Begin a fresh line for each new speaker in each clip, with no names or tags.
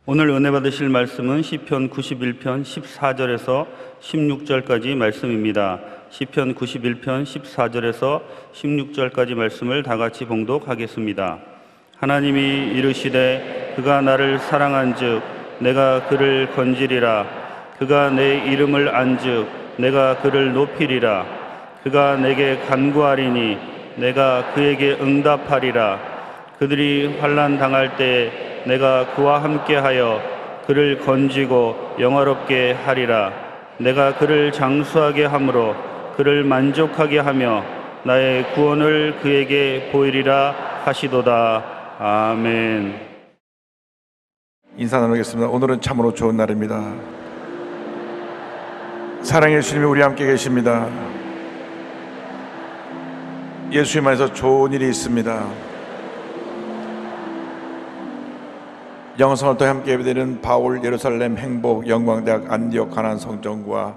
오늘 은혜 받으실 말씀은 시편 91편 14절에서 16절까지 말씀입니다. 시편 91편 14절에서 16절까지 말씀을 다 같이 봉독하겠습니다. 하나님이 이르시되 그가 나를 사랑한즉 내가 그를 건지리라. 그가 내 이름을 안즉 내가 그를 높이리라. 그가 내게 간구하리니 내가 그에게 응답하리라. 그들이 환난 당할 때에 내가 그와 함께하여 그를 건지고 영화롭게 하리라. 내가 그를 장수하게 함으로 그를 만족하게 하며 나의 구원을 그에게 보이리라 하시도다. 아멘.
인사 나누겠습니다. 오늘은 참으로 좋은 날입니다. 사랑의 주님이 우리 함께 계십니다. 예수님 안에서 좋은 일이 있습니다. 영성을 또 함께 예배드리는 바울 예루살렘 행복 영광대학 안디옥 가나안 성전과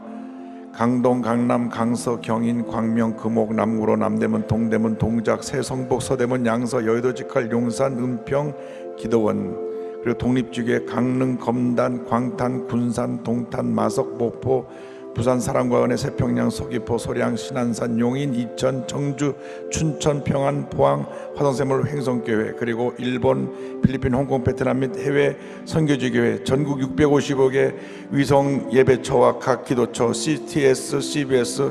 강동 강남 강서 경인 광명 금옥 남구로 남대문 동대문 동작 세성복 서대문 양서 여의도 직할 용산 은평 기도원 그리고 독립지구의 강릉 검단 광탄 군산 동탄 마석 목포 부산 사랑과은의 세평양 서귀포 소량 신안산 용인 이천 청주 춘천 평안 포항 화성샘물 횡성교회 그리고 일본 필리핀 홍콩 베트남 및 해외 선교지교회 전국 650개 위성 예배처와 각 기도처 CTS, CBS,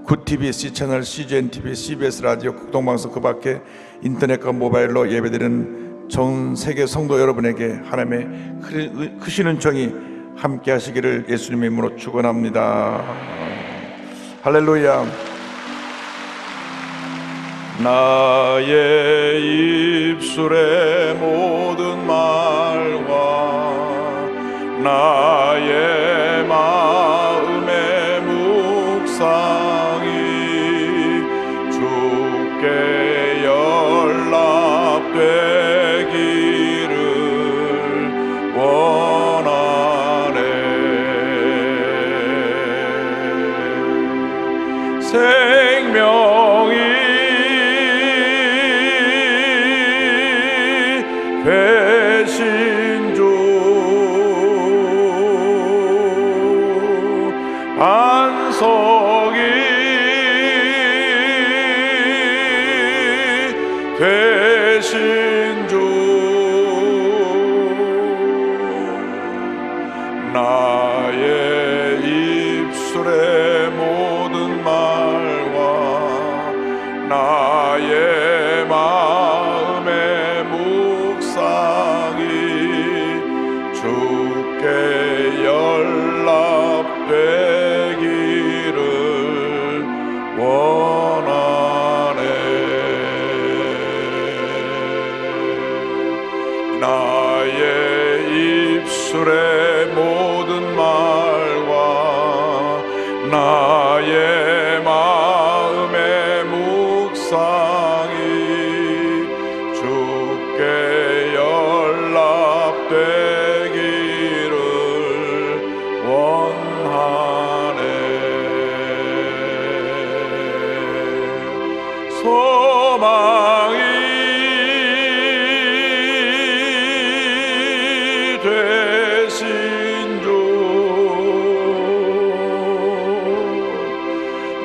굿TV, C채널, CGNTV, CBS 라디오 국동방송 그 밖에 인터넷과 모바일로 예배드리는 전 세계 성도 여러분에게 하나님의 크신 은총이 함께 하시기를 예수님의 이름으로 축원합니다. 할렐루야. 나의 입술의 모든 말과 나의 마음의 묵상이 주께 연락되기를 원하네. 생명이 되신 주 반석이 되신 주 나의 입술의 모든 말과 나의 마음의 묵상이 주께 연락되기를 원하네. 나의 입술의 모든 말과 나의 마음의 묵상이 주께 연락되기를 원하네. 소망이 되신 주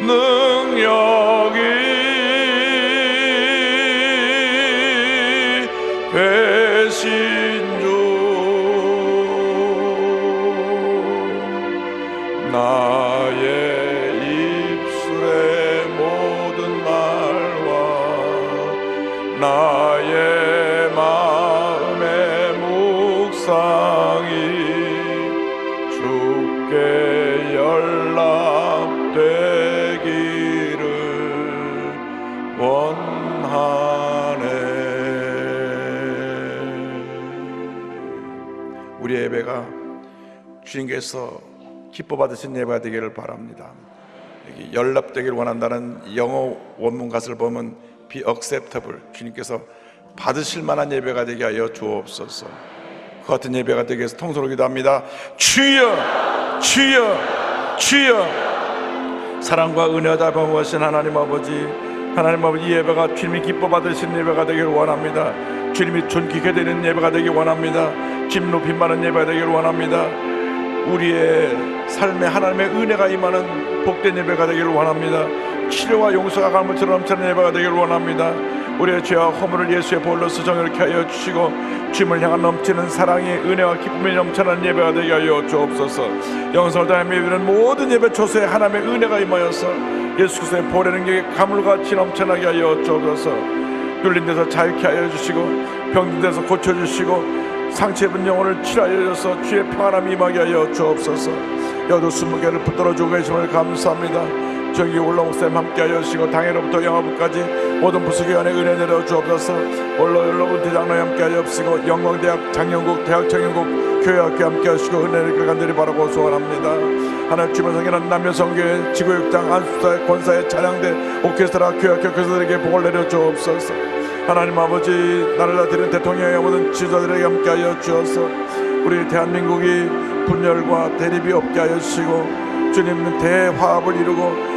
능력이 되신 주 나의 입술의 모든 말과 나의 마음의 묵상이 주께 연락되기를 원하네. 우리 예배가 주님께서 기뻐 받으신 예배가 되기를 바랍니다. 여기 연락되기를 원한다는 영어 원문 가사를 보면 be acceptable, 주님께서 받으실 만한 예배가 되게 하여 주옵소서. 그 같은 예배가 되기 위해서 통성으로 기도합니다. 주여 주여 주여. 사랑과 은혜가 범하신 하나님 아버지, 하나님 아버지, 이 예배가 주님이 기뻐 받으신 예배가 되기를 원합니다. 주님이 존귀케 되는 예배가 되기 원합니다. 집 높이 많은 예배가 되기를 원합니다. 우리의 삶에 하나님의 은혜가 임하는 복된 예배가 되기를 원합니다. 치료와 용서가 가물처럼 넘치는 예배가 되기를 원합니다. 우리의 죄와 허물을 예수의 보혈로서 정결케 하여 주시고 주님을 향한 넘치는 사랑의 은혜와 기쁨이 넘쳐나는 예배가 되게 하여 주옵소서. 영성을 다하며 예배는 모든 예배 초소에 하나님의 은혜가 임하여서 예수 그리스도의 보혈의 능력이 가물같이 넘쳐나게 하여 주옵소서. 눌린 데서 자유케 하여 주시고 병든 데서 고쳐주시고 상처 입은 영혼을 치료하여 주셔서 주의 평안함이 임하게 하여 주옵소서. 여도 20개를 붙들어주고 계심을 감사합니다. 저기 올라 목사님 함께하여 주시고 당해로부터 영화부까지 모든 부수교환의 은혜 내려 주옵소서. 올라 대장로에 함께하여 주시고 영광대학 장영국 대학 청영국 교회학교 함께하시고 은혜를 간절히 바라고 소원합니다. 하나님 주변 성기는 남녀성교회 지구역장 안수사의 권사의 찬양대 오케스트라 교회학교 교사들에게 복을 내려 주옵소서. 하나님 아버지 나를 다스리는 대통령의 모든 지도자들에게 함께하여 주셔서 우리 대한민국이 분열과 대립이 없게 하여 주시고 주님은 대화합을 이루고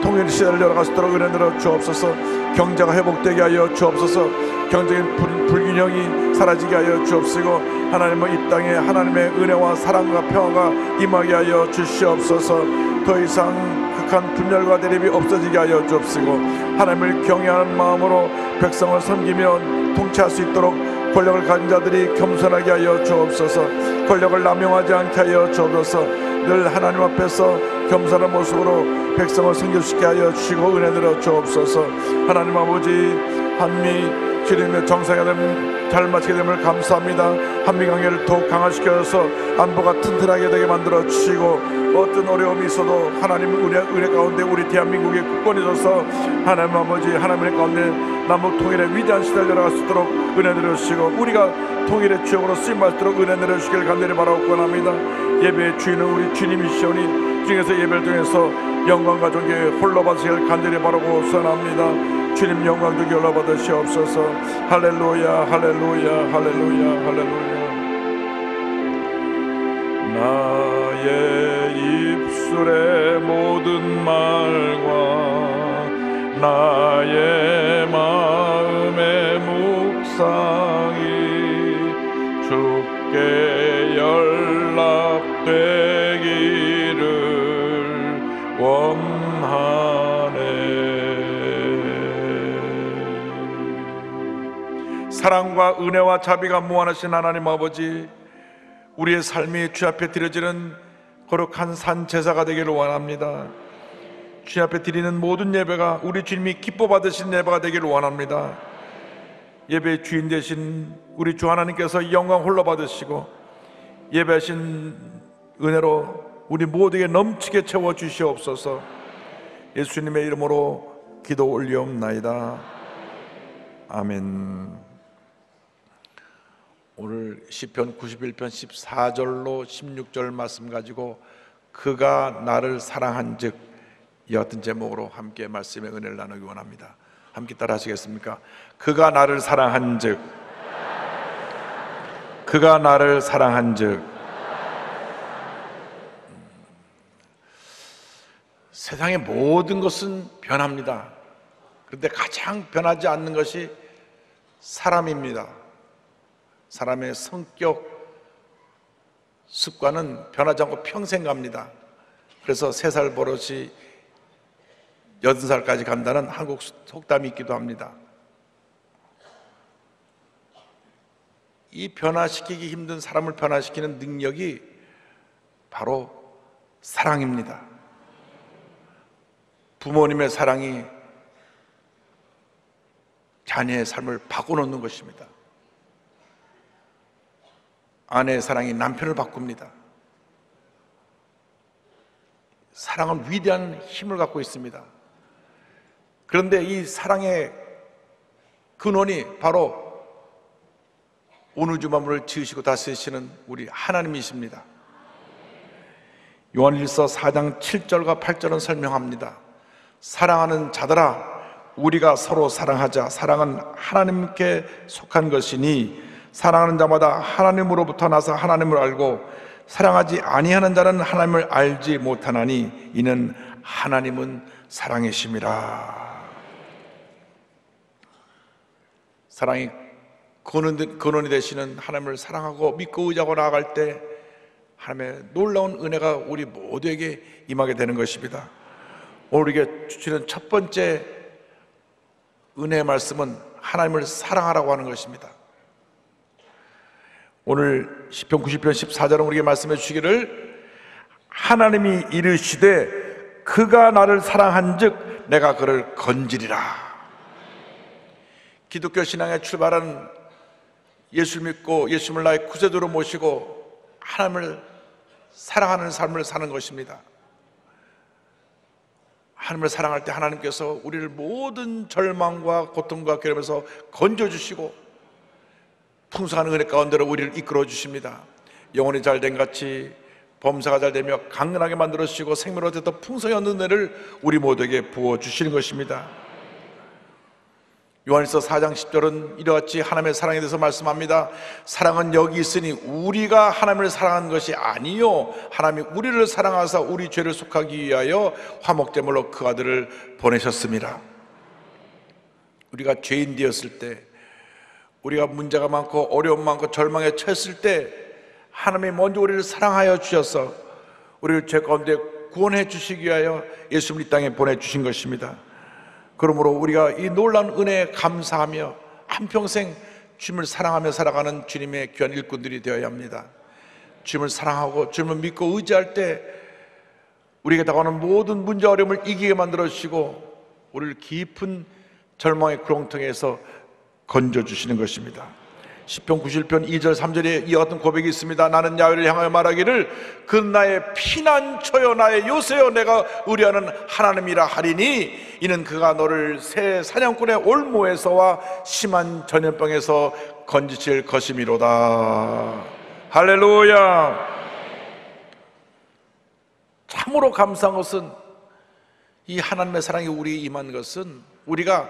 통일 시대를 열어갈 수 있도록 은혜 내려 주옵소서. 경제가 회복되게 하여 주옵소서. 경제적인 불균형이 사라지게 하여 주옵시고 하나님은 이 땅에 하나님의 은혜와 사랑과 평화가 임하게 하여 주시옵소서. 더 이상 극한 분열과 대립이 없어지게 하여 주옵시고 하나님을 경외하는 마음으로 백성을 섬기며 통치할 수 있도록 권력을 가진 자들이 겸손하게 하여 주옵소서. 권력을 남용하지 않게 하여 주옵소서. 늘 하나님 앞에서 겸손한 모습으로 백성을 섬겨주시게 하여 주시고 은혜 들어 주옵소서. 하나님 아버지 한미 주님의 정상회담 잘 마치게 됨을 감사합니다. 한미관계를 더욱 강화시켜서 안보가 튼튼하게 되게 만들어 주시고 어떤 어려움이 있어도 하나님의 은혜 가운데 우리 대한민국의 국권이 있어서 하나님 아버지 하나님의 가운데 남북 통일의 위대한 시대를 열어갈 수 있도록 은혜 내려주시고 우리가 통일의 주역으로 쓰임받을 수 있도록 은혜 내려주시길 간절히 바라고 권합니다. 예배의 주인은 우리 주님이시오니 중에서 예배를 통해서 영광과 존귀에 홀로 받으시길 간절히 바라고 선합니다. 주님 영광 존귀 홀로 받으시옵소서. 할렐루야 할렐루야 할렐루야 할렐루야. 나의 입술의 모든 말과 나의 마음의 묵상이 주께 연락되기를 원하네. 사랑과 은혜와 자비가 무한하신 하나님 아버지, 우리의 삶이 주 앞에 드려지는 거룩한 산 제사가 되기를 원합니다. 주 앞에 드리는 모든 예배가 우리 주님이 기뻐 받으신 예배가 되기를 원합니다. 예배의 주인 되신 우리 주 하나님께서 영광 홀로 받으시고 예배하신 은혜로 우리 모두에게 넘치게 채워 주시옵소서. 예수님의 이름으로 기도 올리옵나이다. 아멘. 오늘 시편 91편 14절로 16절 말씀 가지고 그가 나를 사랑한즉 이 같은 제목으로 함께 말씀의 은혜를 나누기 원합니다. 함께 따라 하시겠습니까? 그가 나를 사랑한즉, 그가 나를 사랑한즉. 세상의 모든 것은 변합니다. 그런데 가장 변하지 않는 것이 사람입니다. 사람의 성격, 습관은 변하지 않고 평생 갑니다. 그래서 3살 버릇이 80살까지 간다는 한국 속담이 있기도 합니다. 이 변화시키기 힘든 사람을 변화시키는 능력이 바로 사랑입니다. 부모님의 사랑이 자녀의 삶을 바꿔놓는 것입니다. 아내의 사랑이 남편을 바꿉니다. 사랑은 위대한 힘을 갖고 있습니다. 그런데 이 사랑의 근원이 바로 온 우주 만물을 지으시고 다스리시는 우리 하나님이십니다. 요한일서 4장 7절과 8절은 설명합니다. 사랑하는 자들아, 우리가 서로 사랑하자. 사랑은 하나님께 속한 것이니 사랑하는 자마다 하나님으로부터 나서 하나님을 알고 사랑하지 아니하는 자는 하나님을 알지 못하나니 이는 하나님은 사랑이심이라. 사랑이 근원이 되시는 하나님을 사랑하고 믿고 의지하고 나아갈 때 하나님의 놀라운 은혜가 우리 모두에게 임하게 되는 것입니다. 오늘 우리에게 주시는 첫 번째 은혜의 말씀은 하나님을 사랑하라고 하는 것입니다. 오늘 시편 90편 14절은 우리에게 말씀해 주시기를 하나님이 이르시되 그가 나를 사랑한즉 내가 그를 건지리라. 기독교 신앙에 출발한 예수를 믿고 예수님을 나의 구세주로 모시고 하나님을 사랑하는 삶을 사는 것입니다. 하나님을 사랑할 때 하나님께서 우리를 모든 절망과 고통과 괴로움에서 건져주시고 풍성한 은혜 가운데로 우리를 이끌어 주십니다. 영혼이 잘된 같이 범사가 잘되며 강건하게 만들어주시고 생명으로 더 풍성히 얻는 은혜를 우리 모두에게 부어주시는 것입니다. 요한일서 4장 10절은 이와 같이 하나님의 사랑에 대해서 말씀합니다. 사랑은 여기 있으니 우리가 하나님을 사랑한 것이 아니요 하나님이 우리를 사랑하사 우리 죄를 속하기 위하여 화목제물로 그 아들을 보내셨습니다. 우리가 죄인 되었을 때, 우리가 문제가 많고 어려움 많고 절망에 처했을 때 하나님이 먼저 우리를 사랑하여 주셔서 우리를 죄 가운데 구원해 주시기 위하여 예수님을 이 땅에 보내주신 것입니다. 그러므로 우리가 이 놀라운 은혜에 감사하며 한평생 주님을 사랑하며 살아가는 주님의 귀한 일꾼들이 되어야 합니다. 주님을 사랑하고 주님을 믿고 의지할 때 우리에게 다가오는 모든 문제 어려움을 이기게 만들어주시고 우리를 깊은 절망의 구렁텅이에서 건져주시는 것입니다. 시편 91편 2절 3절에 이와 같은 고백이 있습니다. 나는 야훼를 향하여 말하기를 그 나의 피난처여 나의 요새여 내가 의뢰하는 하나님이라 하리니 이는 그가 너를 새 사냥꾼의 올무에서와 심한 전염병에서 건지실 것이미로다. 할렐루야. 참으로 감사한 것은 이 하나님의 사랑이 우리에 임한 것은 우리가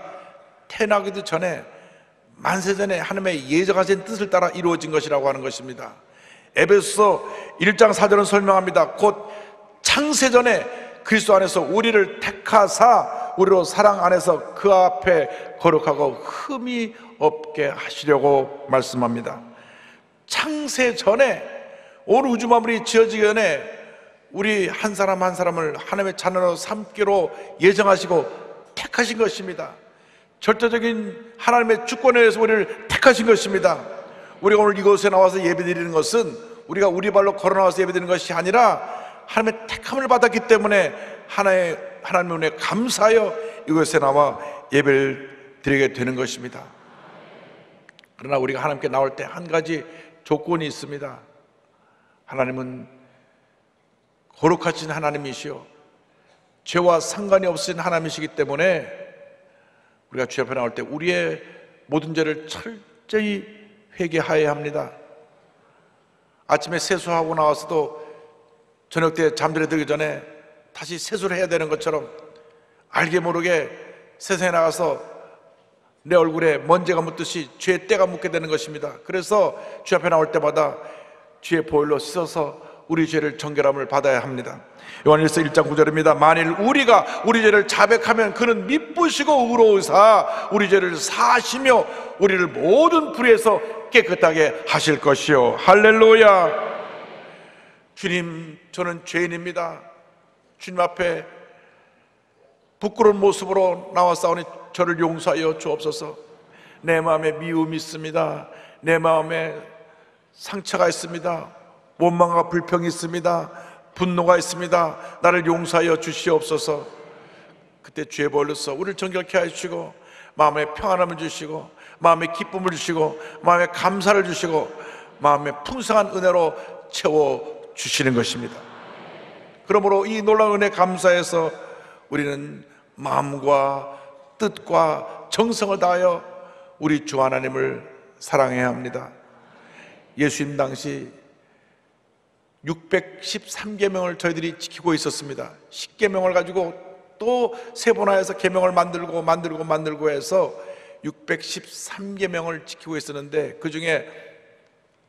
태어나기도 전에 만세전에 하나님의 예정하신 뜻을 따라 이루어진 것이라고 하는 것입니다. 에베소서 1장 4절은 설명합니다. 곧 창세전에 그리스도 안에서 우리를 택하사 우리로 사랑 안에서 그 앞에 거룩하고 흠이 없게 하시려고 말씀합니다. 창세전에 온 우주 만물이 지어지기 전에 우리 한 사람 한 사람을 하나님의 자녀로 삼기로 예정하시고 택하신 것입니다. 절대적인 하나님의 주권에 의해서 우리를 택하신 것입니다. 우리가 오늘 이곳에 나와서 예배드리는 것은 우리가 우리 발로 걸어 나와서 예배드리는 것이 아니라 하나님의 택함을 받았기 때문에 하나님의 은혜에 감사하여 이곳에 나와 예배를 드리게 되는 것입니다. 그러나 우리가 하나님께 나올 때 한 가지 조건이 있습니다. 하나님은 거룩하신 하나님이시요 죄와 상관이 없으신 하나님이시기 때문에 우리가 주 앞에 나올 때 우리의 모든 죄를 철저히 회개하여야 합니다. 아침에 세수하고 나와서도 저녁 때 잠들어 들기 전에 다시 세수를 해야 되는 것처럼 알게 모르게 세상에 나가서 내 얼굴에 먼지가 묻듯이 죄의 때가 묻게 되는 것입니다. 그래서 주 앞에 나올 때마다 주의 보혈로 씻어서 우리 죄를 정결함을 받아야 합니다. 요한일서 1장 9절입니다. 만일 우리가 우리 죄를 자백하면 그는 미쁘시고 의로우사 우리 죄를 사하시며 우리를 모든 불의에서 깨끗하게 하실 것이요. 할렐루야. 주님, 저는 죄인입니다. 주님 앞에 부끄러운 모습으로 나와싸우니 저를 용서하여 주옵소서. 내 마음에 미움이 있습니다. 내 마음에 상처가 있습니다. 원망과 불평이 있습니다. 분노가 있습니다. 나를 용서하여 주시옵소서. 그때 주의 보혈로서 우리를 정결케 하시고 마음에 평안함을 주시고 마음에 기쁨을 주시고 마음에 감사를 주시고 마음에 풍성한 은혜로 채워주시는 것입니다. 그러므로 이 놀라운 은혜 감사해서 우리는 마음과 뜻과 정성을 다하여 우리 주 하나님을 사랑해야 합니다. 예수님 당시 613계명을 저희들이 지키고 있었습니다. 10계명을 가지고 또 세분화해서 계명을 만들고 해서 613계명을 지키고 있었는데 그 중에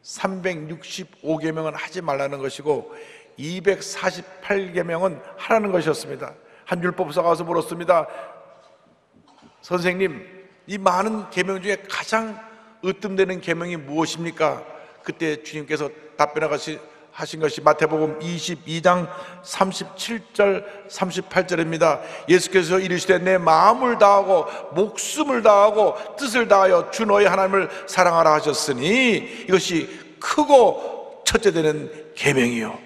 365계명은 하지 말라는 것이고 248계명은 하라는 것이었습니다. 한 율법사가 와서 물었습니다. 선생님, 이 많은 계명 중에 가장 으뜸되는 계명이 무엇입니까? 그때 주님께서 하신 것이 마태복음 22장 37절 38절입니다. 예수께서 이르시되 내 마음을 다하고 목숨을 다하고 뜻을 다하여 주 너희 하나님을 사랑하라 하셨으니 이것이 크고 첫째 되는 계명이요.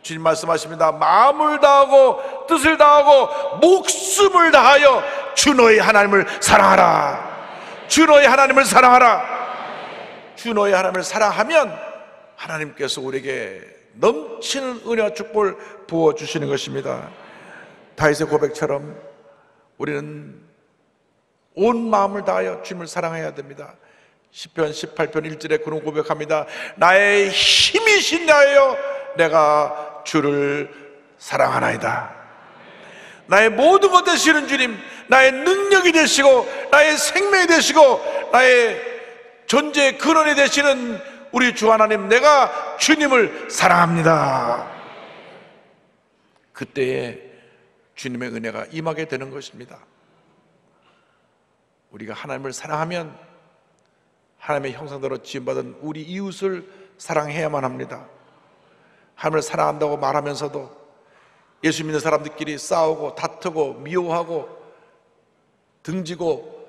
주님 말씀하십니다. 마음을 다하고 뜻을 다하고 목숨을 다하여 주 너희 하나님을 사랑하라. 주 너희 하나님을 사랑하라. 주 너희 하나님을 사랑하면 하나님께서 우리에게 넘치는 은혜와 축복을 부어주시는 것입니다. 다윗의 고백처럼 우리는 온 마음을 다하여 주님을 사랑해야 됩니다. 시편 18편 1절에 그런 고백합니다. 나의 힘이신 나여 내가 주를 사랑하나이다. 나의 모든 것 되시는 주님, 나의 능력이 되시고 나의 생명이 되시고 나의 존재의 근원이 되시는 우리 주 하나님, 내가 주님을 사랑합니다. 그때에 주님의 은혜가 임하게 되는 것입니다. 우리가 하나님을 사랑하면 하나님의 형상대로 지음받은 우리 이웃을 사랑해야만 합니다. 하나님을 사랑한다고 말하면서도 예수 믿는 사람들끼리 싸우고 다투고 미워하고 등지고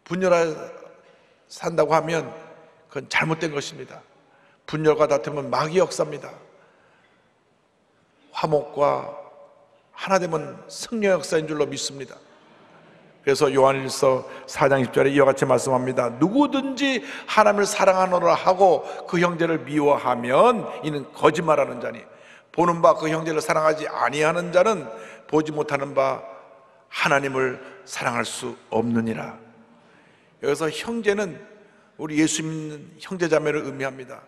분열하여 산다고 하면 그건 잘못된 것입니다. 분열과 다툼은 마귀의 역사입니다. 화목과 하나됨은 성령의 역사인 줄로 믿습니다. 그래서 요한일서 4장 10절에 이와 같이 말씀합니다. 누구든지 하나님을 사랑하노라 하고 그 형제를 미워하면 이는 거짓말하는 자니 보는 바 그 형제를 사랑하지 아니하는 자는 보지 못하는 바 하나님을 사랑할 수 없느니라. 여기서 형제는 우리 예수 믿는 형제자매를 의미합니다.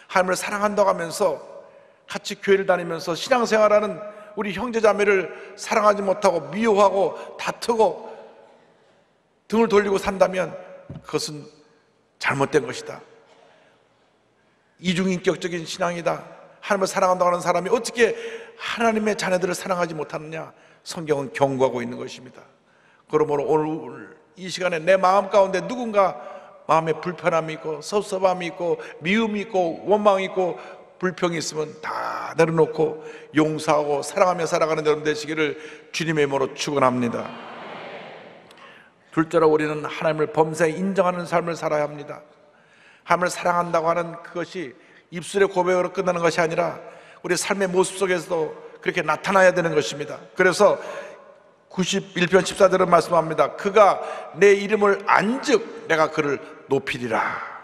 하나님을 사랑한다고 하면서 같이 교회를 다니면서 신앙생활하는 우리 형제자매를 사랑하지 못하고 미워하고 다투고 등을 돌리고 산다면 그것은 잘못된 것이다. 이중인격적인 신앙이다. 하나님을 사랑한다고 하는 사람이 어떻게 하나님의 자녀들을 사랑하지 못하느냐? 성경은 경고하고 있는 것입니다. 그러므로 오늘 이 시간에 내 마음 가운데 누군가 마음에 불편함이 있고 섭섭함이 있고 미움이 있고 원망이 있고 불평이 있으면 다 내려놓고 용서하고 사랑하며 살아가는 여러분 되시기를 주님의 이름으로 축원합니다. 둘째로 우리는 하나님을 범사에 인정하는 삶을 살아야 합니다. 하나님을 사랑한다고 하는 그것이 입술의 고백으로 끝나는 것이 아니라 우리 삶의 모습 속에서도 그렇게 나타나야 되는 것입니다. 그래서 91편 14절은 말씀합니다. 그가 내 이름을 안즉 내가 그를 높이리라.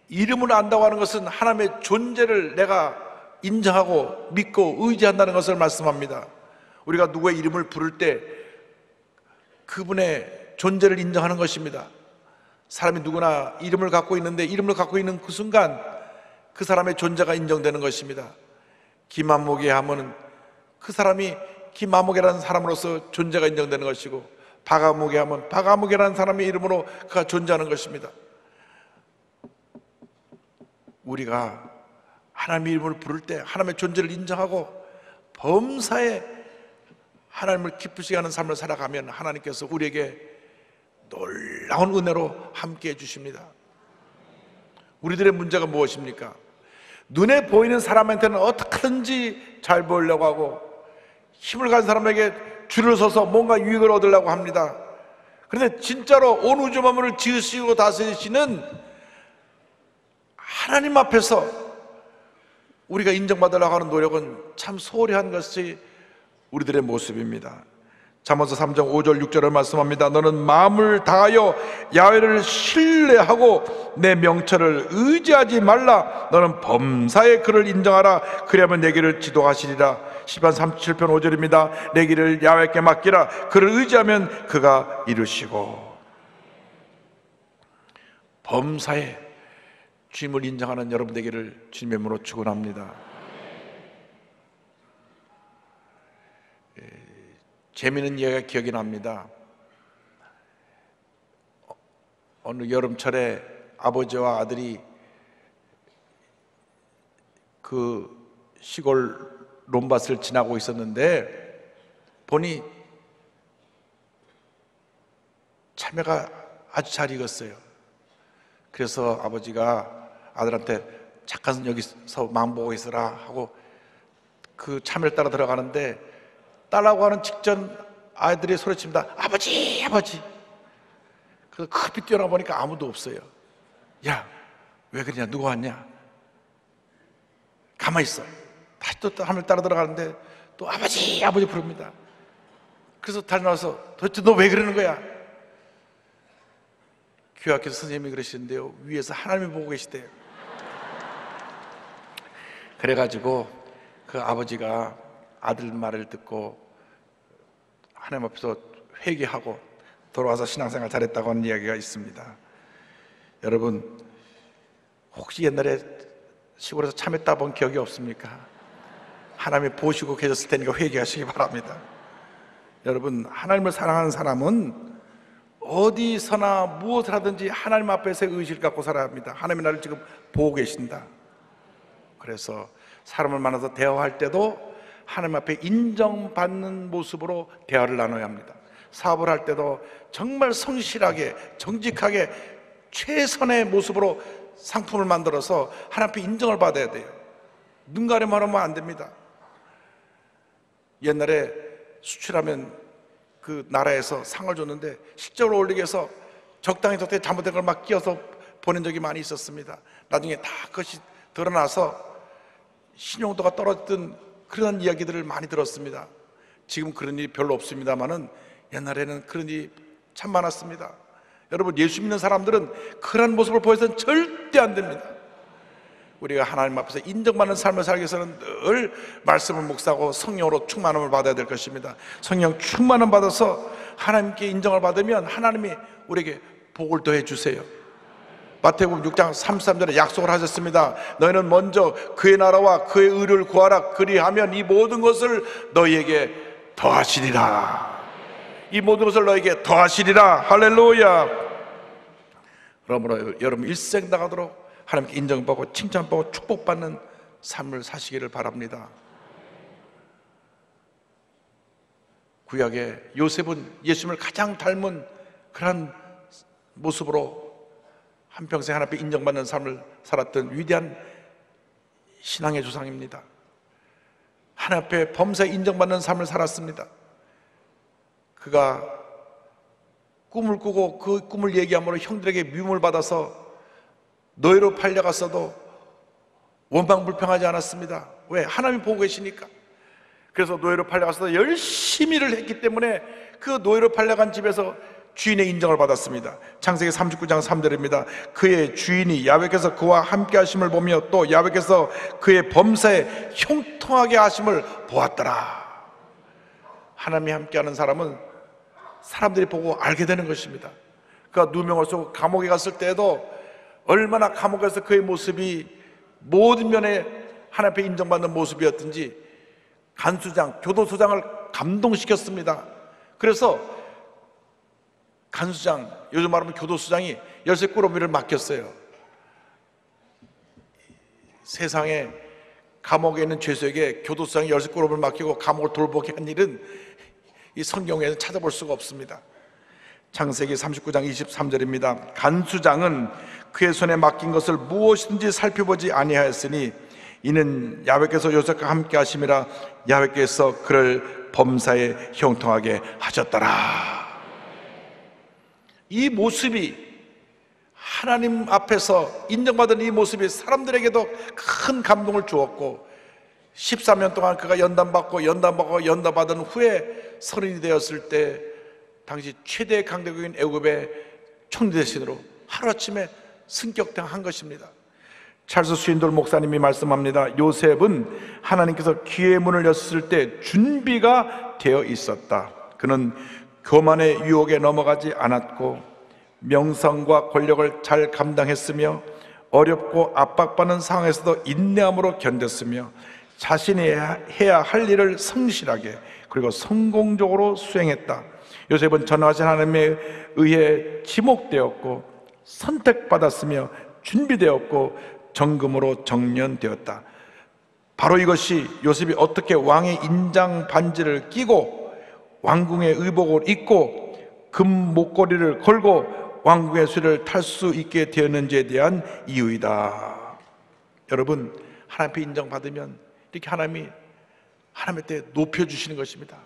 이름을 안다고 하는 것은 하나님의 존재를 내가 인정하고 믿고 의지한다는 것을 말씀합니다. 우리가 누구의 이름을 부를 때 그분의 존재를 인정하는 것입니다. 사람이 누구나 이름을 갖고 있는데 이름을 갖고 있는 그 순간 그 사람의 존재가 인정되는 것입니다. 김한목이 하면은 그 사람이 김한목이라는 사람으로서 존재가 인정되는 것이고, 박아목이 하면 박아목이라는 사람의 이름으로 그가 존재하는 것입니다. 우리가 하나님의 이름을 부를 때 하나님의 존재를 인정하고 범사에 하나님을 기쁘시게 하는 삶을 살아가면 하나님께서 우리에게 놀라운 은혜로 함께해 주십니다. 우리들의 문제가 무엇입니까? 눈에 보이는 사람한테는 어떻게든지 잘 보이려고 하고 힘을 가진 사람에게 줄을 서서 뭔가 유익을 얻으려고 합니다. 그런데 진짜로 온 우주 만물을 지으시고 다스리시는 하나님 앞에서 우리가 인정받으려고 하는 노력은 참 소홀히 한 것이 우리들의 모습입니다. 잠언서 3장 5절 6절을 말씀합니다. 너는 마음을 다하여 야훼를 신뢰하고 내 명철을 의지하지 말라. 너는 범사에 그를 인정하라. 그리하면 내 길을 지도하시리라. 시편 37편 5절입니다. 내 길을 야훼께 맡기라. 그를 의지하면 그가 이루시고. 범사에 주님을 인정하는 여러분 되기를 주님의 이름으로 축원합니다. 재미있는 이야기가 기억이 납니다. 어느 여름철에 아버지와 아들이 그 시골 논밭을 지나고 있었는데 보니 참외가 아주 잘 익었어요. 그래서 아버지가 아들한테 잠깐 여기서 망보고 있으라 하고 그 참외를 따라 들어가는데 따라고 하는 직전 아이들이 소리칩니다. 아버지, 아버지. 그래서 급히 뛰어나 보니까 아무도 없어요. 야, 왜 그러냐? 누가 왔냐? 가만히 있어. 다시 또 하늘 따라 들어가는데 또 아버지, 아버지 부릅니다. 그래서 다시 나와서 도대체 너 왜 그러는 거야? 교학교 선생님이 그러시는데요, 위에서 하나님이 보고 계시대요. 그래가지고 그 아버지가 아들 말을 듣고 하나님 앞에서 회개하고 돌아와서 신앙생활 잘했다고 하는 이야기가 있습니다. 여러분, 혹시 옛날에 시골에서 참외 따본 기억이 없습니까? 하나님이 보시고 계셨을 테니까 회개하시기 바랍니다. 여러분, 하나님을 사랑하는 사람은 어디서나 무엇을 하든지 하나님 앞에서 의식을 갖고 살아야 합니다. 하나님이 나를 지금 보고 계신다. 그래서 사람을 만나서 대화할 때도 하나님 앞에 인정받는 모습으로 대화를 나눠야 합니다. 사업을 할 때도 정말 성실하게 정직하게 최선의 모습으로 상품을 만들어서 하나님 앞에 인정을 받아야 돼요. 눈 가리만 하면 안 됩니다. 옛날에 수출하면 그 나라에서 상을 줬는데 실적으로 올리기 위해서 적당히 잘못된 걸 막 끼워서 보낸 적이 많이 있었습니다. 나중에 다 그것이 드러나서 신용도가 떨어졌던 그런 이야기들을 많이 들었습니다. 지금 그런 일이 별로 없습니다만은 옛날에는 그런 일이 참 많았습니다. 여러분, 예수 믿는 사람들은 그런 모습을 보여서는 절대 안 됩니다. 우리가 하나님 앞에서 인정받는 삶을 살기 위해서는 늘 말씀을 묵상하고 성령으로 충만함을 받아야 될 것입니다. 성령 충만함 받아서 하나님께 인정을 받으면 하나님이 우리에게 복을 더해 주세요. 마태복음 6장 33절에 약속을 하셨습니다. 너희는 먼저 그의 나라와 그의 의를 구하라. 그리하면 이 모든 것을 너희에게 더하시리라. 이 모든 것을 너희에게 더하시리라. 할렐루야. 그러므로 여러분 일생 나가도록 하나님께 인정받고 칭찬받고 축복받는 삶을 사시기를 바랍니다. 구약의 요셉은 예수님을 가장 닮은 그런 모습으로 한평생 하나님 앞에 인정받는 삶을 살았던 위대한 신앙의 조상입니다. 하나님 앞에 범사에 인정받는 삶을 살았습니다. 그가 꿈을 꾸고 그 꿈을 얘기함으로 형들에게 미움을 받아서 노예로 팔려갔어도 원망불평하지 않았습니다. 왜? 하나님이 보고 계시니까. 그래서 노예로 팔려갔어도 열심히 일을 했기 때문에 그 노예로 팔려간 집에서 주인의 인정을 받았습니다. 창세기 39장 3절입니다. 그의 주인이 야훼께서 그와 함께 하심을 보며 또 야훼께서 그의 범사에 형통하게 하심을 보았더라. 하나님이 함께하는 사람은 사람들이 보고 알게 되는 것입니다. 그가 누명을 쓰고 감옥에 갔을 때에도 얼마나 감옥에서 그의 모습이 모든 면에 하나님 앞에 인정받는 모습이었든지 간수장, 교도소장을 감동시켰습니다. 그래서 간수장, 요즘 말하면 교도소장이 열쇠 꾸러미를 맡겼어요. 세상에 감옥에 있는 죄수에게 교도소장이 열쇠 꾸러미를 맡기고 감옥을 돌보게 한 일은 이 성경에는 찾아볼 수가 없습니다. 창세기 39장 23절입니다. 간수장은 그의 손에 맡긴 것을 무엇이든지 살펴보지 아니하였으니 이는 야훼께서 요셉과 함께 하심이라. 야훼께서 그를 범사에 형통하게 하셨더라. 이 모습이 하나님 앞에서 인정받은 이 모습이 사람들에게도 큰 감동을 주었고 13년 동안 그가 연단받고 연단받은 후에 성인이 되었을 때 당시 최대 강대국인 애굽의 총리대신으로 하루아침에 승격당한 것입니다. 찰스 스윈돌 목사님이 말씀합니다. 요셉은 하나님께서 기회의 문을 여셨을 때 준비가 되어 있었다. 그는 교만의 유혹에 넘어가지 않았고 명성과 권력을 잘 감당했으며 어렵고 압박받는 상황에서도 인내함으로 견뎠으며 자신이 해야 할 일을 성실하게 그리고 성공적으로 수행했다. 요셉은 전능하신 하나님에 의해 지목되었고 선택받았으며 준비되었고 정금으로 정련되었다. 바로 이것이 요셉이 어떻게 왕의 인장 반지를 끼고 왕궁의 의복을 입고 금 목걸이를 걸고 왕국의 수레를 탈 수 있게 되었는지에 대한 이유이다. 여러분, 하나님 앞에 인정받으면 이렇게 하나님의 때 높여주시는 것입니다.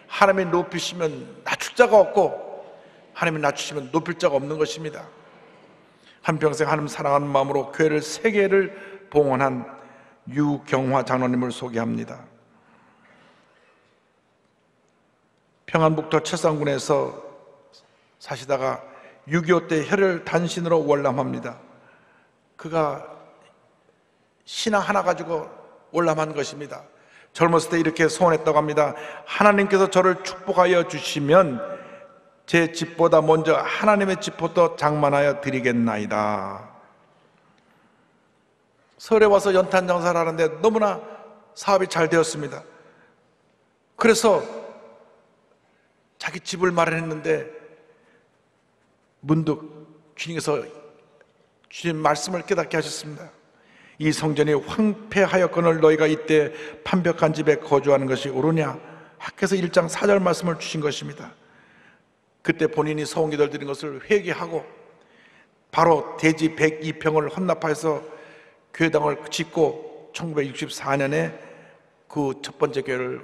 하나님이 높이시면 낮출 자가 없고, 하나님이 낮추시면 높일 자가 없는 것입니다. 한평생 하나님 사랑하는 마음으로 교회를 3개를 봉헌한 유경화 장로님을 소개합니다. 평안북도 철산군에서 사시다가 6.25 때 혈혈 단신으로 월남합니다. 그가 신앙 하나 가지고 월남한 것입니다. 젊었을 때 이렇게 소원했다고 합니다. 하나님께서 저를 축복하여 주시면 제 집보다 먼저 하나님의 집부터 장만하여 드리겠나이다. 서울에 와서 연탄 장사를 하는데 너무나 사업이 잘 되었습니다. 그래서 자기 집을 마련했는데 문득 주님께서 주님 말씀을 깨닫게 하셨습니다. 이 성전이 황폐하였거늘 너희가 이때 판벽한 집에 거주하는 것이 옳으냐? 학개서 1장 4절 말씀을 주신 것입니다. 그때 본인이 소원기도를 드린 것을 회개하고 바로 대지 102평을 헌납하여서 교회당을 짓고 1964년에 그 첫 번째 교회를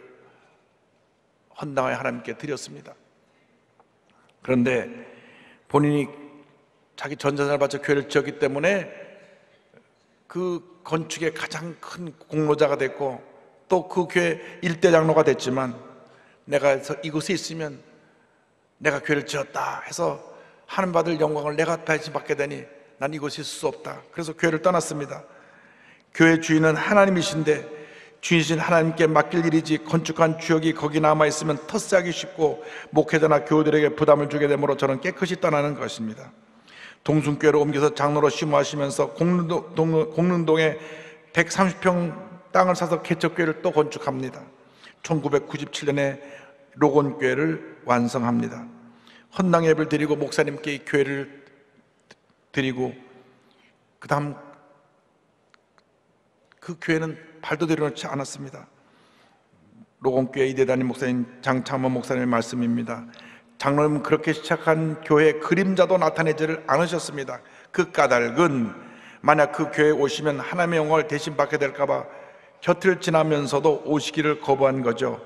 헌당하여 하나님께 드렸습니다. 그런데 본인이 자기 전재산을 바쳐 교회를 지었기 때문에 그 건축의 가장 큰 공로자가 됐고 또 그 교회 일대 장로가 됐지만 내가 이곳에 있으면 내가 교회를 지었다 해서 하나님 받을 영광을 내가 다시 받게 되니 난 이곳에 있을 수 없다. 그래서 교회를 떠났습니다. 교회 주인은 하나님이신데 주인이신 하나님께 맡길 일이지 건축한 주역이 거기 남아있으면 텃세하기 쉽고 목회자나 교우들에게 부담을 주게 되므로 저는 깨끗이 떠나는 것입니다. 동순교회로 옮겨서 장로로 심호하시면서 공릉동에 130평 땅을 사서 개척교회를 또 건축합니다. 1997년에 로곤교회를 완성합니다. 헌당 예배를 드리고 목사님께 이 교회를 드리고 그 다음 그 교회는 발도 들여놓지 않았습니다. 로곤교회 이대단임 목사님 장창원 목사님의 말씀입니다. 장로님은 그렇게 시작한 교회의 그림자도 나타내지를 않으셨습니다. 그 까닭은 만약 그 교회에 오시면 하나님의 영광을 대신 받게 될까봐 곁을 지나면서도 오시기를 거부한 거죠.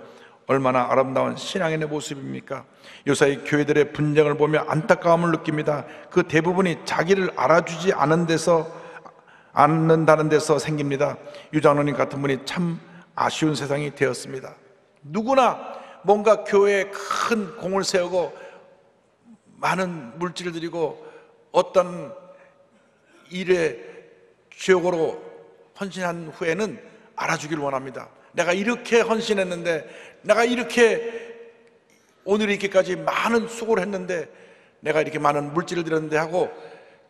얼마나 아름다운 신앙의 모습입니까? 요사이 교회들의 분쟁을 보며 안타까움을 느낍니다. 그 대부분이 자기를 알아주지 않는다는 데서 생깁니다. 유장로님 같은 분이 참 아쉬운 세상이 되었습니다. 누구나 뭔가 교회에 큰 공을 세우고 많은 물질을 들이고 어떤 일에 주역으로 헌신한 후에는 알아주기를 원합니다. 내가 이렇게 헌신했는데, 내가 이렇게 오늘 이렇게까지 많은 수고를 했는데, 내가 이렇게 많은 물질을 들였는데 하고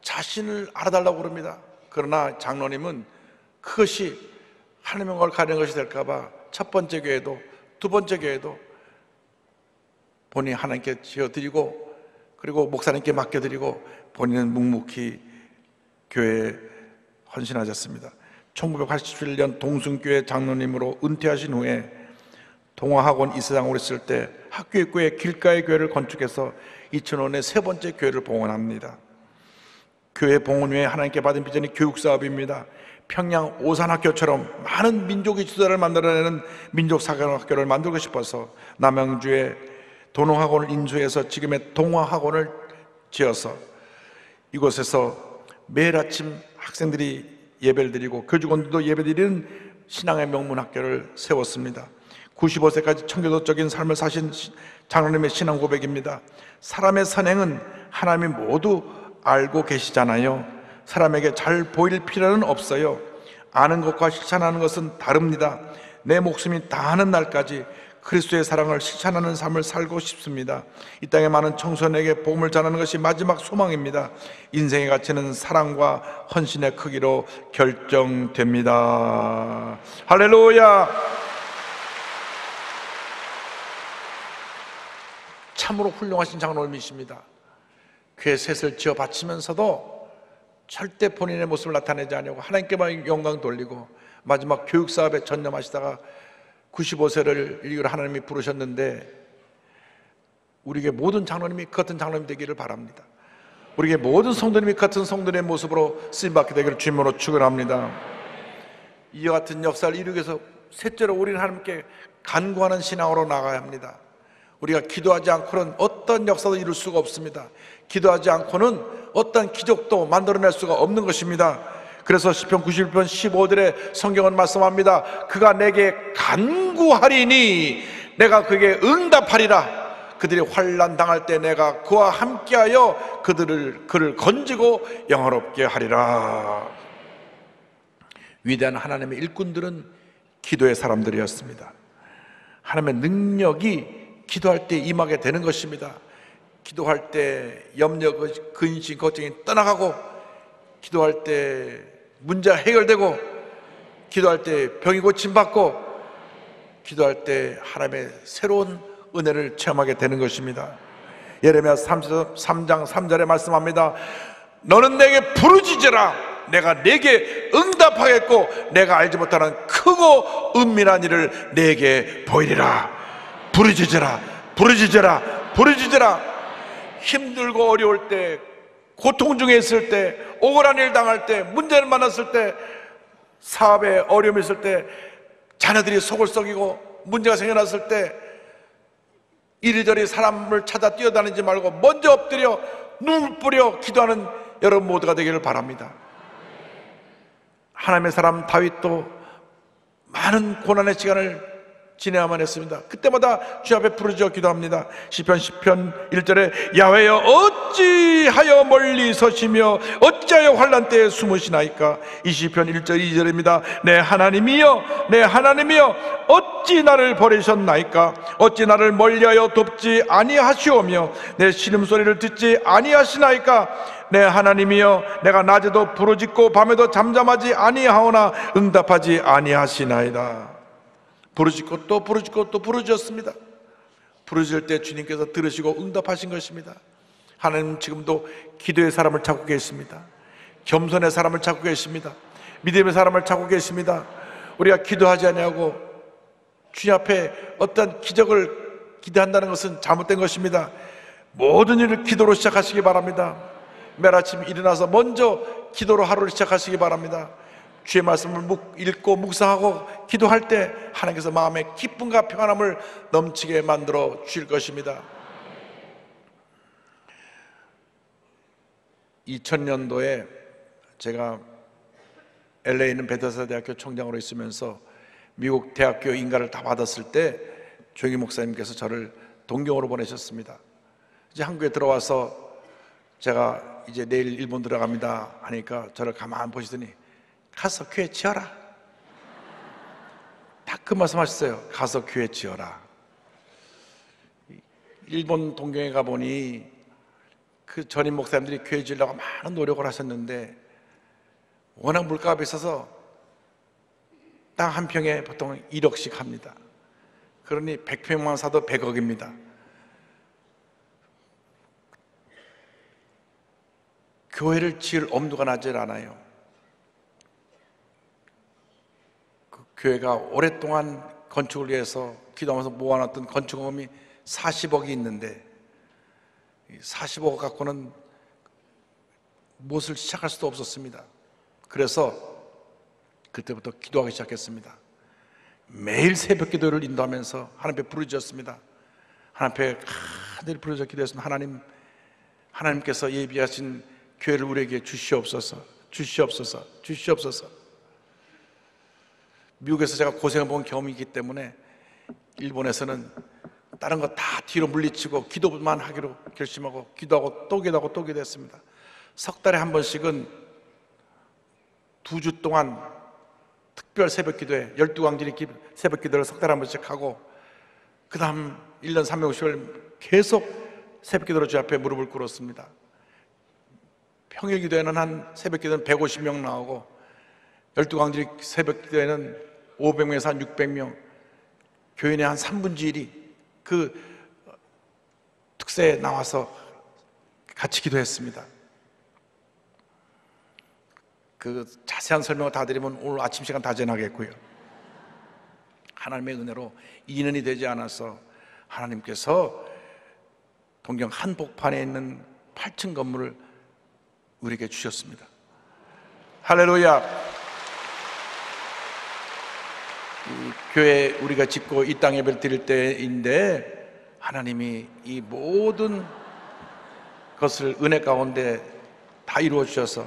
자신을 알아달라고 그럽니다. 그러나 장로님은 그것이 하나님의 영광을 가리는 것이 될까봐 첫 번째 교회도 두 번째 교회도 본인이 하나님께 지어드리고 그리고 목사님께 맡겨드리고 본인은 묵묵히 교회에 헌신하셨습니다. 1987년 동순교회 장로님으로 은퇴하신 후에 동화학원 이사장으로 있을 때 학교 입구에 길가의 교회를 건축해서 2005년에 세 번째 교회를 봉헌합니다. 교회 봉헌 후에 하나님께 받은 비전이 교육사업입니다. 평양 오산학교처럼 많은 민족의 지도자를 만들어내는 민족사관학교를 만들고 싶어서 남양주에 도농학원을 인수해서 지금의 동화학원을 지어서 이곳에서 매일 아침 학생들이 예배를 드리고 교직원들도 예배드리는 신앙의 명문학교를 세웠습니다. 95세까지 청교도적인 삶을 사신 장로님의 신앙 고백입니다. 사람의 선행은 하나님이 모두 알고 계시잖아요. 사람에게 잘 보일 필요는 없어요. 아는 것과 실천하는 것은 다릅니다. 내 목숨이 다하는 날까지 그리스도의 사랑을 실천하는 삶을 살고 싶습니다. 이 땅에 많은 청소년에게 복음을 전하는 것이 마지막 소망입니다. 인생의 가치는 사랑과 헌신의 크기로 결정됩니다. 할렐루야! 참으로 훌륭하신 장로님이십니다. 교회 셋을 지어 바치면서도 절대 본인의 모습을 나타내지 않으려고 하나님께만 영광 돌리고 마지막 교육사업에 전념하시다가 95세를 일기로 하나님이 부르셨는데 우리에게 모든 장로님이 그 같은 장로님 되기를 바랍니다. 우리에게 모든 성도님이 같은 성도의 모습으로 쓰임받게 되기를 주님으로 축원합니다. 이와 같은 역사를 이루기 위해서 셋째로 우리는 하나님께 간구하는 신앙으로 나가야 합니다. 우리가 기도하지 않고는 어떤 역사도 이룰 수가 없습니다. 기도하지 않고는 어떤 기적도 만들어낼 수가 없는 것입니다. 그래서 시편 91편 15절에 성경은 말씀합니다. 그가 내게 간구하리니 내가 그에게 응답하리라. 그들이 환난 당할 때 내가 그와 함께하여 그를 건지고 영화롭게 하리라. 위대한 하나님의 일꾼들은 기도의 사람들이었습니다. 하나님의 능력이 기도할 때 임하게 되는 것입니다. 기도할 때 염려, 근심, 걱정이 떠나가고, 기도할 때 문제가 해결되고, 기도할 때 병이 고침받고, 기도할 때 하나님의 새로운 은혜를 체험하게 되는 것입니다. 예레미야 33장 3절에 말씀합니다. 너는 내게 부르짖으라. 내가 내게 응답하겠고 내가 알지 못하는 크고 은밀한 일을 내게 보이리라. 부르짖으라, 부르짖으라, 부르짖으라. 힘들고 어려울 때, 고통 중에 있을 때, 억울한 일 당할 때, 문제를 만났을 때, 사업에 어려움이 있을 때, 자녀들이 속을 썩이고 문제가 생겨났을 때, 이리저리 사람을 찾아 뛰어다니지 말고 먼저 엎드려 눈을 뿌려 기도하는 여러분 모두가 되기를 바랍니다. 하나님의 사람 다윗도 많은 고난의 시간을 지내야만 했습니다. 그때마다 주 앞에 부르짖어 기도합니다. 시편 10편 1절에 야훼여 어찌하여 멀리 서시며 어찌하여 환난 때에 숨으시나이까. 이 시편 1절 2절입니다. 내 하나님이여, 내 하나님이여, 어찌 나를 버리셨나이까. 어찌 나를 멀리하여 돕지 아니하시오며 내 신음소리를 듣지 아니하시나이까. 내 하나님이여, 내가 낮에도 부르짖고 밤에도 잠잠하지 아니하오나 응답하지 아니하시나이다. 부르짖고 또 부르짖고 또 부르짖었습니다. 부르짖을 때 주님께서 들으시고 응답하신 것입니다. 하나님 지금도 기도의 사람을 찾고 계십니다. 겸손의 사람을 찾고 계십니다. 믿음의 사람을 찾고 계십니다. 우리가 기도하지 아니하고 주님 앞에 어떤 기적을 기대한다는 것은 잘못된 것입니다. 모든 일을 기도로 시작하시기 바랍니다. 매일 아침 일어나서 먼저 기도로 하루를 시작하시기 바랍니다. 주의 말씀을 읽고 묵상하고 기도할 때 하나님께서 마음에 기쁨과 평안함을 넘치게 만들어 주실 것입니다. 2000년도에 제가 LA에 있는 베데스다 대학교 총장으로 있으면서 미국 대학교 인가를 다 받았을 때 조영기 목사님께서 저를 동경으로 보내셨습니다. 이제 한국에 들어와서 제가 이제 내일 일본 들어갑니다 하니까 저를 가만히 보시더니 가서 교회 지어라. 딱 그 말씀 하셨어요. 가서 교회 지어라. 일본 동경에 가보니 그 전임 목사님들이 교회 지으려고 많은 노력을 하셨는데 워낙 물가가 비싸서 땅 한 평에 보통 1억씩 합니다. 그러니 100평만 사도 100억입니다. 교회를 지을 엄두가 나질 않아요. 교회가 오랫동안 건축을 위해서 기도하면서 모아놨던 건축금이 40억이 있는데 40억 갖고는 무엇을 시작할 수도 없었습니다. 그래서 그때부터 기도하기 시작했습니다. 매일 새벽 기도를 인도하면서 하나님 앞에 부르짖었습니다. 하나님 앞에 늘 부르짖어 기도했습니다. 하나님께서 예비하신 교회를 우리에게 주시옵소서, 주시옵소서, 주시옵소서. 미국에서 제가 고생을 본 경험이 있기 때문에 일본에서는 다른 거 다 뒤로 물리치고 기도만 하기로 결심하고 기도하고 또 기도하고 또 기도했습니다. 석 달에 한 번씩은 2주 동안 특별 새벽 기도에 12광진이 새벽 기도를 석 달에 한 번씩 하고 그 다음 1년 360일 계속 새벽 기도로 주 앞에 무릎을 꿇었습니다. 평일 기도에는 한 새벽 기도는 150명 나오고 12광진이 새벽 기도에는 500명에서 한 600명, 교인의 한 3분의 1이 그 특세에 나와서 같이 기도했습니다. 그 자세한 설명을 다 드리면 오늘 아침 시간 다 지나겠고요. 하나님의 은혜로 2년이 되지 않아서 하나님께서 동경 한복판에 있는 8층 건물을 우리에게 주셨습니다. 할렐루야. 이 교회 우리가 짓고 이 땅 예배를 드릴 때인데 하나님이 이 모든 것을 은혜 가운데 다 이루어 주셔서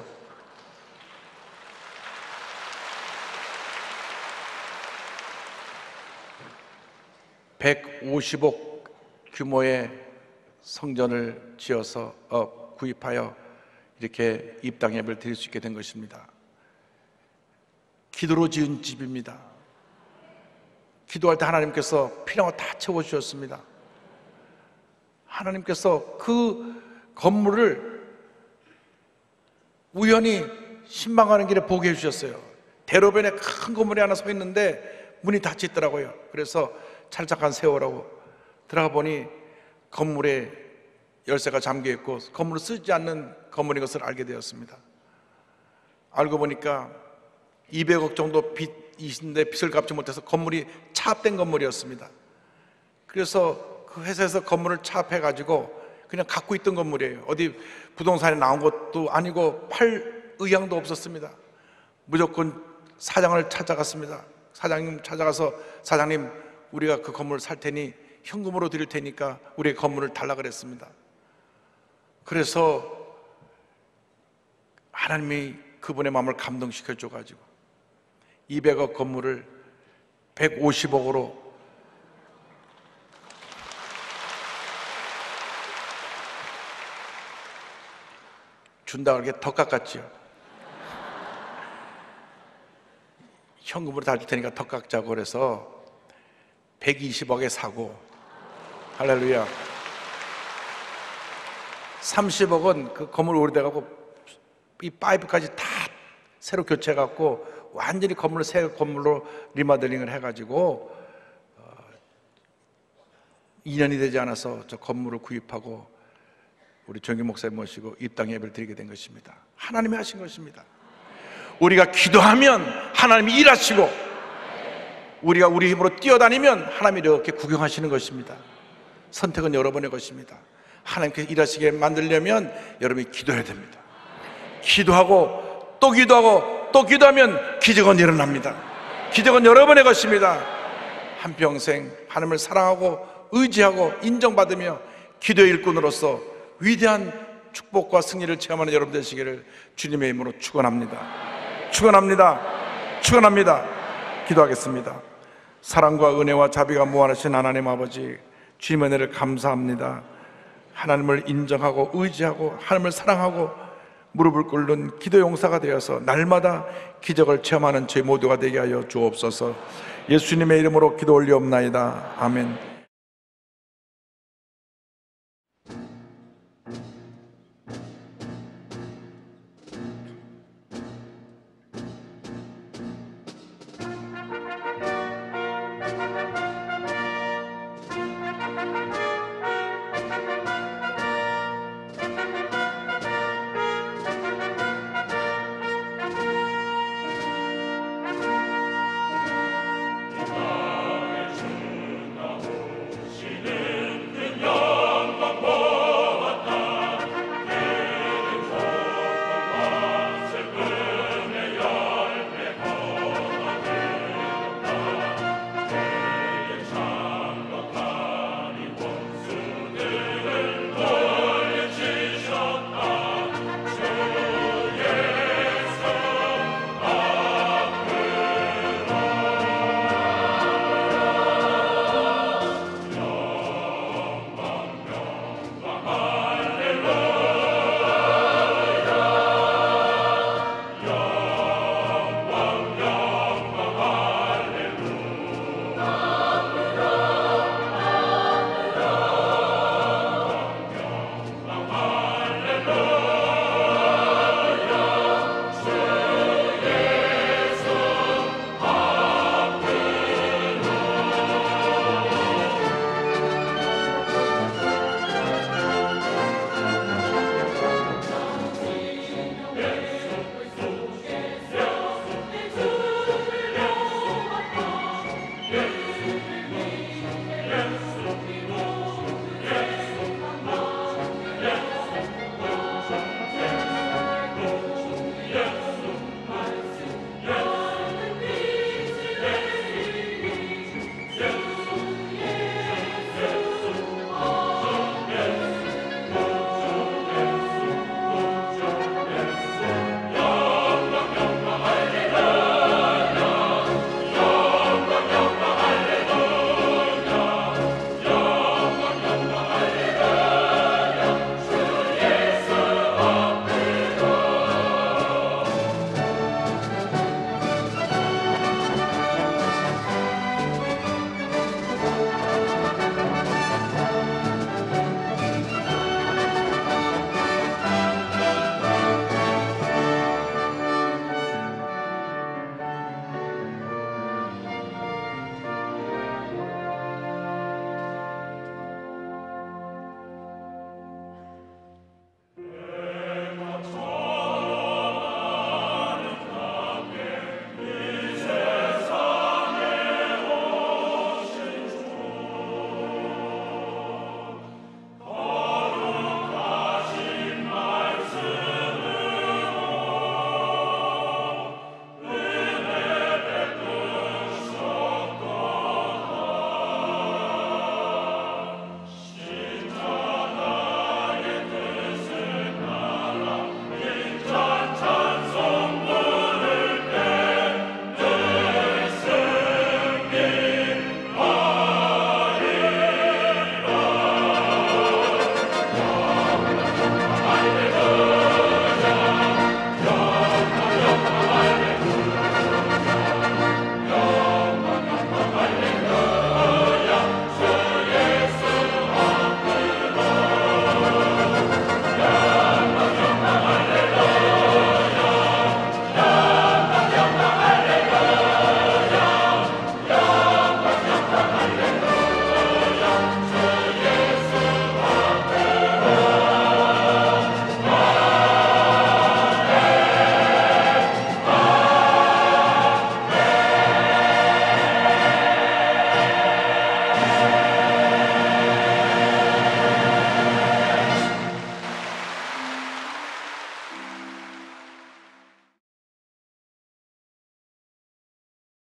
(150억) 규모의 성전을 지어서 구입하여 이렇게 입당 예배를 드릴 수 있게 된 것입니다. 기도로 지은 집입니다. 기도할 때 하나님께서 필요한 거 다 채워주셨습니다. 하나님께서 그 건물을 우연히 신방하는 길에 보게 해주셨어요. 대로변에 큰 건물이 하나 서 있는데 문이 닫혀 있더라고요. 그래서 찰떡한 세월하고 들어가 보니 건물에 열쇠가 잠겨 있고 건물을 쓰지 않는 건물인 것을 알게 되었습니다. 알고 보니까 200억 정도 빚이신데 빚을 갚지 못해서 건물이 차압된 건물이었습니다. 그래서 그 회사에서 건물을 차압해 가지고 그냥 갖고 있던 건물이에요. 어디 부동산에 나온 것도 아니고 팔 의향도 없었습니다. 무조건 사장을 찾아갔습니다. 사장님 찾아가서 사장님 우리가 그 건물을 살 테니 현금으로 드릴 테니까 우리의 건물을 달라 그랬습니다. 그래서 하나님이 그분의 마음을 감동시켜 줘가지고 200억 건물을 150억으로 준다고 하기에 더 깎았지요. 현금으로 다 줄 테니까 더 깎자고 그래서 120억에 사고, 할렐루야. 30억은 그 건물 오래돼가고 이 파이프까지 다 새로 교체해갖고 완전히 건물을 새 건물로 리모델링을 해가지고 2년이 되지 않아서 저 건물을 구입하고 우리 정기 목사님 모시고 입당 예배를 드리게 된 것입니다. 하나님이 하신 것입니다. 우리가 기도하면 하나님이 일하시고 우리가 우리 힘으로 뛰어다니면 하나님이 이렇게 구경하시는 것입니다. 선택은 여러분의 것입니다. 하나님께서 일하시게 만들려면 여러분이 기도해야 됩니다. 기도하고 또 기도하고 또 기도하면 기적은 일어납니다. 기적은 여러분의 것입니다. 한평생 하나님을 사랑하고 의지하고 인정받으며 기도의 일꾼으로서 위대한 축복과 승리를 체험하는 여러분 되시기를 주님의 이름으로 축원합니다. 축원합니다. 축원합니다. 기도하겠습니다. 사랑과 은혜와 자비가 무한하신 하나님 아버지, 주님의 은혜를 감사합니다. 하나님을 인정하고 의지하고 하나님을 사랑하고 무릎을 꿇는 기도 용사가 되어서 날마다 기적을 체험하는 저희 모두가 되게 하여 주옵소서. 예수님의 이름으로 기도 올리옵나이다. 아멘.